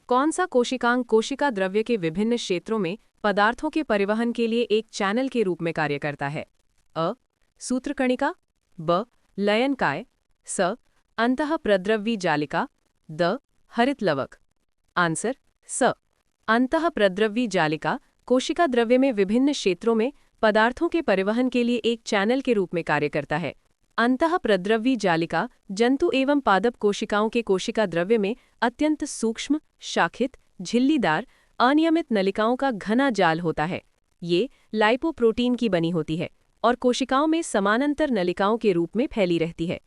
कौन सा कोशिकांग कोशिका द्रव्य के विभिन्न क्षेत्रों में पदार्थों के परिवहन के लिए एक चैनल के रूप में कार्य करता है? अ. सूत्रकणिका, ब. लयनकाय, स. अंतःप्रद्रव्यी जालिका, द. हरितलवक। आंसर स. अंतःप्रद्रव्यी जालिका कोशिका द्रव्य में विभिन्न क्षेत्रों में पदार्थों के परिवहन के लिए एक चैनल के रूप में कार्य करता है। अंतःप्रद्रव्यी जालिका जंतु एवं पादप कोशिकाओं के कोशिका द्रव्य में अत्यंत सूक्ष्म, शाखित, झिल्लीदार, अनियमित नलिकाओं का घना जाल होता है। ये लाइपोप्रोटीन की बनी होती है और कोशिकाओं में समानांतर नलिकाओं के रूप में फैली रहती है।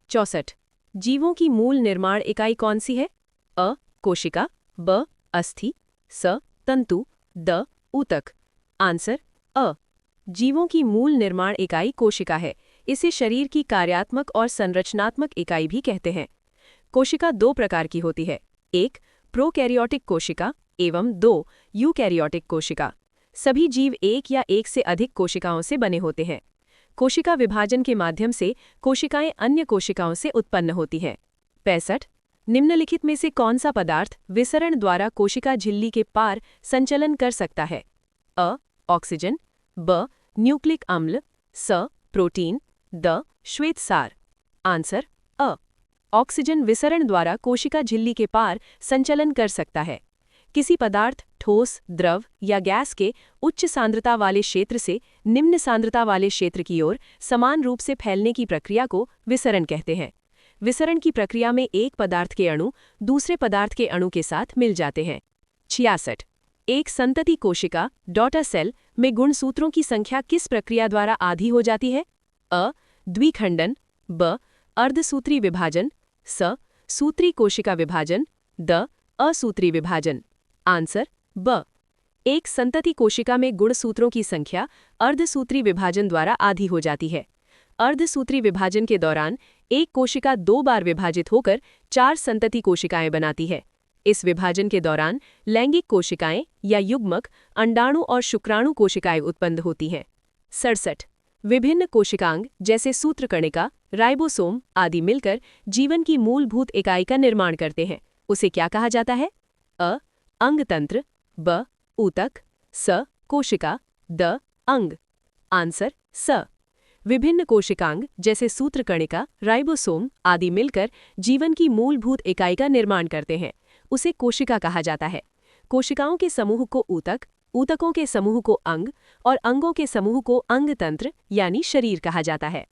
64. जीवों की मूल निर्माण इकाई कौन सी है? अ. कोशिका, ब. अस्थि, स. तंतु, द. ऊतक। आंसर अ. जीवों की मूल निर्माण इकाई कोशिका है। इसे शरीर की कार्यात्मक और संरचनात्मक इकाई भी कहते हैं। कोशिका दो प्रकार की होती है, एक प्रोकैरियोटिक कोशिका एवं 2 यूकैरियोटिक कोशिका। सभी जीव एक या एक से अधिक कोशिकाओं से बने होते हैं। कोशिका विभाजन के माध्यम से कोशिकाएं अन्य कोशिकाओं से उत्पन्न होती हैं। 65. निम्नलिखित में से कौन सा पदार्थ विसरण द्वारा कोशिका झिल्ली के पार संचलन कर सकता है? अ. ऑक्सीजन, ब. न्यूक्लिक अम्ल, स. प्रोटीन, द. श्वेतसार। आंसर अ. ऑक्सीजन विसरण द्वारा कोशिका झिल्ली के पार संचलन कर सकता है। किसी पदार्थ, ठोस, द्रव या गैस के उच्च सांद्रता वाले क्षेत्र से निम्न सांद्रता वाले क्षेत्र की ओर समान रूप से फैलने की प्रक्रिया को विसरण कहते हैं। विसरण की प्रक्रिया में एक पदार्थ के अणु दूसरे पदार्थ के अणु के साथ मिल जाते हैं। 66. एक संतति कोशिका डॉटर सेल में गुणसूत्रों की संख्या किस प्रक्रिया द्वारा आधी हो जाती है? अ. द्विखंडन, ब. अर्धसूत्री विभाजन, स. सूत्री कोशिका विभाजन, द. असूत्री विभाजन। आंसर ब. एक संतति कोशिका में गुणसूत्रों की संख्या अर्धसूत्री विभाजन द्वारा आधी हो जाती है। अर्धसूत्री विभाजन के दौरान एक कोशिका 2 बार विभाजित होकर 4 संतति कोशिकाएं बनाती है। इस विभाजन के दौरान लैंगिक कोशिकाएं या युग्मक, अंडाणु और शुक्राणु कोशिकाएं उत्पन्न होती हैं। 67. विभिन्न कोशिकांग जैसे सूत्रकणिका, राइबोसोम आदि मिलकर जीवन की मूलभूत इकाई का निर्माण करते हैं। उसे क्या कहा जाता है? अ. अंगतंत्र, ब. ऊतक, स. कोशिका, द. अंग। आंसर स. विभिन्न कोशिकांग जैसे सूत्रकणिका, राइबोसोम आदि मिलकर जीवन की मूलभूत इकाई का निर्माण करते हैं। उसे कोशिका कहा जाता है। कोशिकाओं के समूह को ऊतक, ऊतकों के समूह को अंग और अंगों के समूह को अंगतंत्र यानी शरीर कहा जाता है।